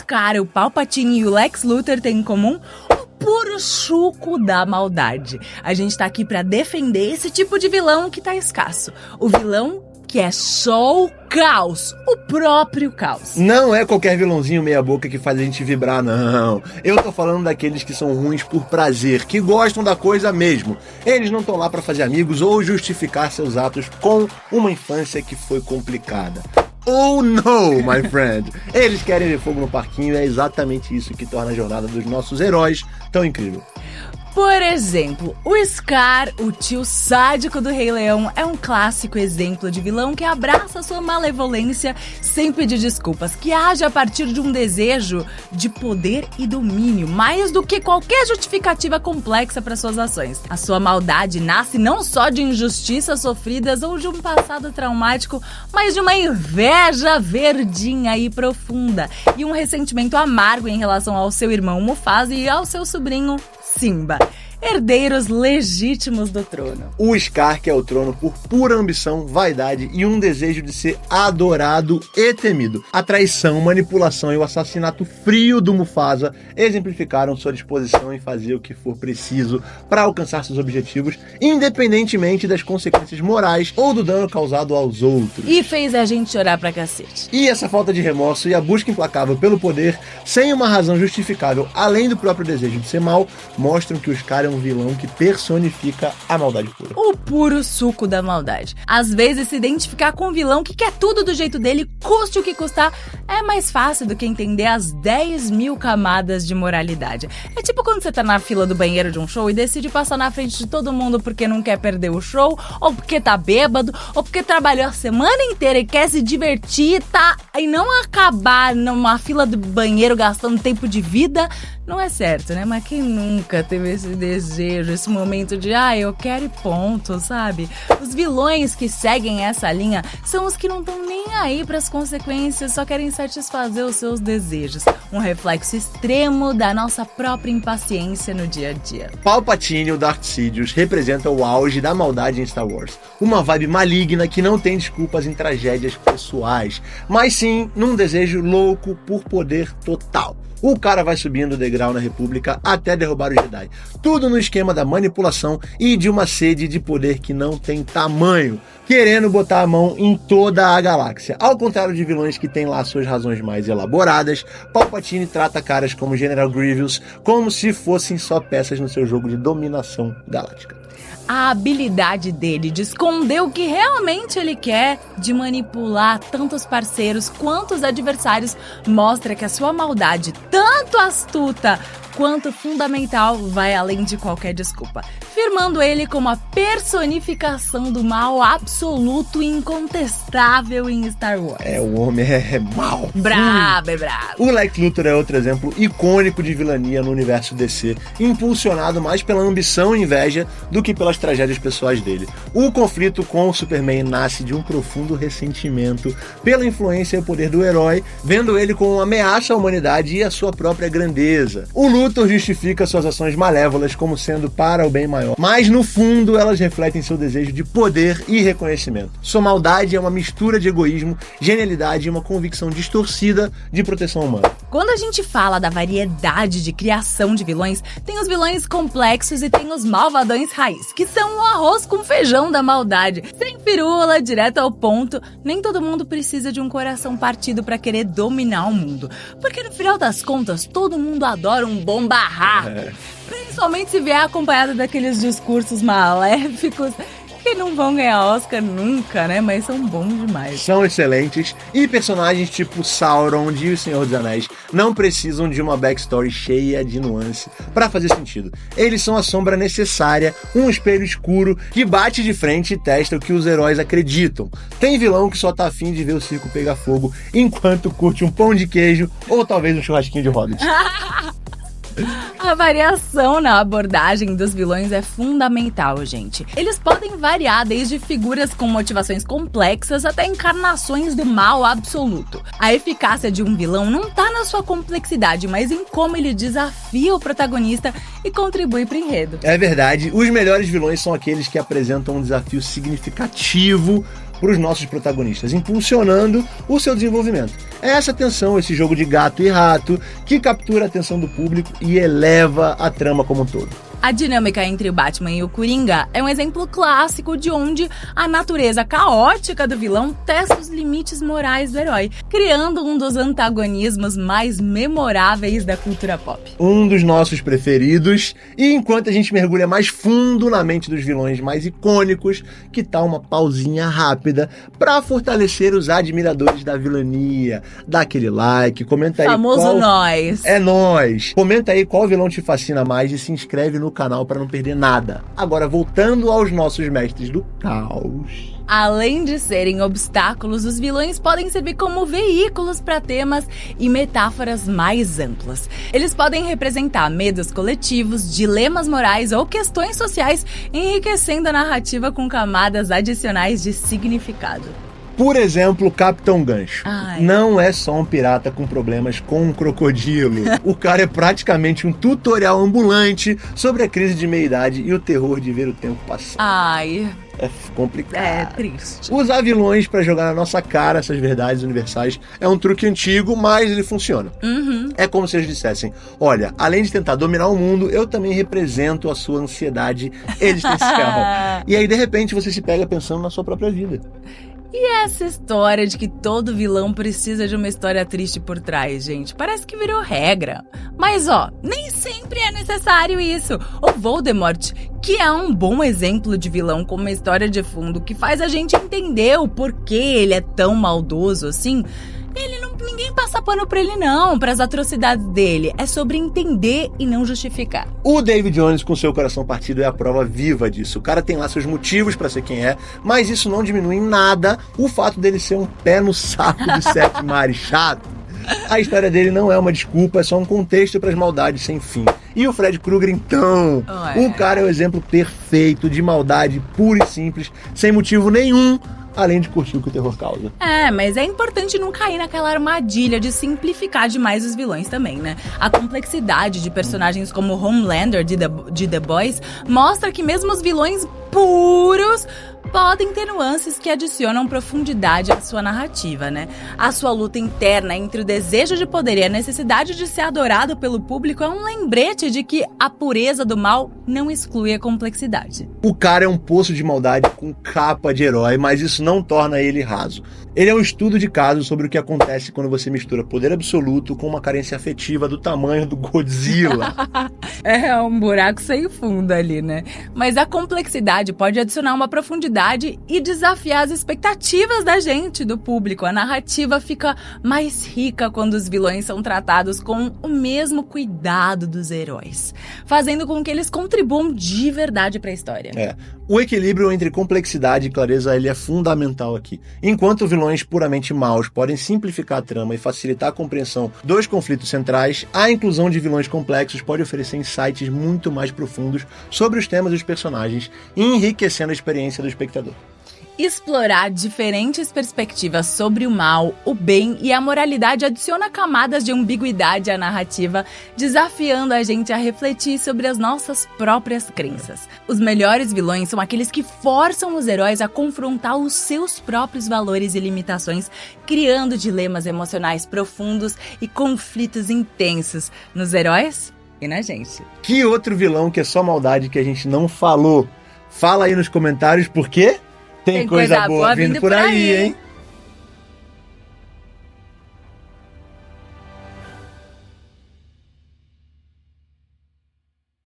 Scar, o Palpatine e o Lex Luthor têm em comum? O puro suco da maldade. A gente tá aqui pra defender esse tipo de vilão que tá escasso. O vilão que é só o caos, o próprio caos. Não é qualquer vilãozinho meia boca que faz a gente vibrar, não. Eu tô falando daqueles que são ruins por prazer, que gostam da coisa mesmo. Eles não estão lá pra fazer amigos ou justificar seus atos com uma infância que foi complicada. Oh no, my friend! Eles querem ver fogo no parquinho e é exatamente isso que torna a jornada dos nossos heróis tão incrível. Por exemplo, o Scar, o tio sádico do Rei Leão, é um clássico exemplo de vilão que abraça sua malevolência sem pedir desculpas, que age a partir de um desejo de poder e domínio, mais do que qualquer justificativa complexa para suas ações. A sua maldade nasce não só de injustiças sofridas ou de um passado traumático, mas de uma inveja verdinha e profunda, e um ressentimento amargo em relação ao seu irmão Mufasa e ao seu sobrinho Simba, herdeiros legítimos do trono. O Scar quer o trono por pura ambição, vaidade e um desejo de ser adorado e temido. A traição, manipulação e o assassinato frio do Mufasa exemplificaram sua disposição em fazer o que for preciso para alcançar seus objetivos, independentemente das consequências morais ou do dano causado aos outros. E fez a gente chorar pra cacete. E essa falta de remorso e a busca implacável pelo poder, sem uma razão justificável além do próprio desejo de ser mal, mostram que o Scar é um vilão que personifica a maldade pura. O puro suco da maldade. Às vezes, se identificar com um vilão que quer tudo do jeito dele, custe o que custar, é mais fácil do que entender as 10.000 camadas de moralidade. É tipo quando você tá na fila do banheiro de um show e decide passar na frente de todo mundo porque não quer perder o show, ou porque tá bêbado, ou porque trabalhou a semana inteira e quer se divertir, tá? E não acabar numa fila do banheiro gastando tempo de vida. Não é certo, né? Mas quem nunca teve esse desejo, esse momento de eu quero e ponto, sabe? Os vilões que seguem essa linha são os que não estão nem aí pras consequências, só querem satisfazer os seus desejos. Um reflexo extremo da nossa própria impaciência no dia a dia. Palpatine, o Darth Sidious, representa o auge da maldade em Star Wars. Uma vibe maligna que não tem desculpas em tragédias pessoais, mas sim num desejo louco por poder total. O cara vai subindo o degrau na República até derrubar o Jedi. Tudo no esquema da manipulação e de uma sede de poder que não tem tamanho, querendo botar a mão em toda a galáxia. Ao contrário de vilões que têm lá suas razões mais elaboradas, Palpatine trata caras como General Grievous como se fossem só peças no seu jogo de dominação galáctica. A habilidade dele de esconder o que realmente ele quer, de manipular tanto os parceiros quanto os adversários, mostra que a sua maldade, tanto astuta quanto fundamental, vai além de qualquer desculpa, firmando ele como a personificação do mal absoluto e incontestável em Star Wars. O homem é mau. Brabo, é brabo. O Lex Luthor é outro exemplo icônico de vilania no universo DC, impulsionado mais pela ambição e inveja do que pelas tragédias pessoais dele. O conflito com o Superman nasce de um profundo ressentimento pela influência e o poder do herói, vendo ele como uma ameaça à humanidade e à sua própria grandeza. O Luthor justifica suas ações malévolas como sendo para o bem maior, mas no fundo elas refletem seu desejo de poder e reconhecimento. Sua maldade é uma mistura de egoísmo, genialidade e uma convicção distorcida de proteção humana. Quando a gente fala da variedade de criação de vilões, tem os vilões complexos e tem os malvadões raiz, que são o arroz com feijão da maldade. Sem firula, direto ao ponto, nem todo mundo precisa de um coração partido pra querer dominar o mundo. Porque no final das contas, todo mundo adora um bom barraco. Principalmente se vier acompanhado daqueles discursos maléficos que não vão ganhar Oscar nunca, né? Mas são bons demais. São excelentes e personagens tipo Sauron de O Senhor dos Anéis não precisam de uma backstory cheia de nuance para fazer sentido. Eles são a sombra necessária, um espelho escuro que bate de frente e testa o que os heróis acreditam. Tem vilão que só tá afim de ver o circo pegar fogo enquanto curte um pão de queijo ou talvez um churrasquinho de Hobbit. A variação na abordagem dos vilões é fundamental, gente. Eles podem variar desde figuras com motivações complexas até encarnações do mal absoluto. A eficácia de um vilão não tá na sua complexidade, mas em como ele desafia o protagonista e contribui pro enredo. É verdade, os melhores vilões são aqueles que apresentam um desafio significativo para os nossos protagonistas, impulsionando o seu desenvolvimento. É essa tensão, esse jogo de gato e rato, que captura a atenção do público e eleva a trama como um todo. A dinâmica entre o Batman e o Coringa é um exemplo clássico de onde a natureza caótica do vilão testa os limites morais do herói, criando um dos antagonismos mais memoráveis da cultura pop. Um dos nossos preferidos, e enquanto a gente mergulha mais fundo na mente dos vilões mais icônicos, que tá uma pausinha rápida para fortalecer os admiradores da vilania. Dá aquele like, comenta aí Famoso nós. É nós. Comenta aí qual vilão te fascina mais e se inscreve no canal para não perder nada. Agora, voltando aos nossos mestres do caos. Além de serem obstáculos, os vilões podem servir como veículos para temas e metáforas mais amplas. Eles podem representar medos coletivos, dilemas morais ou questões sociais, enriquecendo a narrativa com camadas adicionais de significado. Por exemplo, Capitão Gancho. Ai. Não é só um pirata com problemas com um crocodilo. O cara é praticamente um tutorial ambulante sobre a crise de meia-idade e o terror de ver o tempo passar. Ai, É complicado. é triste. Usar vilões pra jogar na nossa cara essas verdades universais é um truque antigo, mas ele funciona. É como se eles dissessem: olha, além de tentar dominar o mundo, eu também represento a sua ansiedade existencial. E aí, de repente, você se pega pensando na sua própria vida. E essa história de que todo vilão precisa de uma história triste por trás, gente? Parece que virou regra. Mas ó, nem sempre é necessário isso. O Voldemort, que é um bom exemplo de vilão com uma história de fundo que faz a gente entender o porquê ele é tão maldoso assim, ninguém passa pano pra ele não, pras atrocidades dele. É sobre entender e não justificar. O David Jones, com seu coração partido, é a prova viva disso. O cara tem lá seus motivos pra ser quem é, mas isso não diminui em nada o fato dele ser um pé no saco de sete mares chato. A história dele não é uma desculpa, é só um contexto para as maldades sem fim. E o Fred Krueger, então? O cara é o exemplo perfeito de maldade pura e simples, sem motivo nenhum, além de curtir o que o terror causa. Mas é importante não cair naquela armadilha de simplificar demais os vilões também, né? A complexidade de personagens como Homelander de The Boys mostra que mesmo os vilões puros podem ter nuances que adicionam profundidade à sua narrativa, né? A sua luta interna entre o desejo de poder e a necessidade de ser adorado pelo público é um lembrete de que a pureza do mal não exclui a complexidade. O cara é um poço de maldade com capa de herói, mas isso não torna ele raso. Ele é um estudo de caso sobre o que acontece quando você mistura poder absoluto com uma carência afetiva do tamanho do Godzilla. É um buraco sem fundo ali, né? Mas a complexidade pode adicionar uma profundidade e desafiar as expectativas da gente, do público. A narrativa fica mais rica quando os vilões são tratados com o mesmo cuidado dos heróis, fazendo com que eles contribuam de verdade para a história. O equilíbrio entre complexidade e clareza ele é fundamental aqui. Enquanto vilões puramente maus podem simplificar a trama e facilitar a compreensão dos conflitos centrais, a inclusão de vilões complexos pode oferecer insights muito mais profundos sobre os temas e os personagens, enriquecendo a experiência do espectador. Explorar diferentes perspectivas sobre o mal, o bem e a moralidade adiciona camadas de ambiguidade à narrativa, desafiando a gente a refletir sobre as nossas próprias crenças. Os melhores vilões são aqueles que forçam os heróis a confrontar os seus próprios valores e limitações, criando dilemas emocionais profundos e conflitos intensos nos heróis e na gente. Que outro vilão que é só maldade que a gente não falou? Fala aí nos comentários, porque tem coisa boa vindo por aí, hein?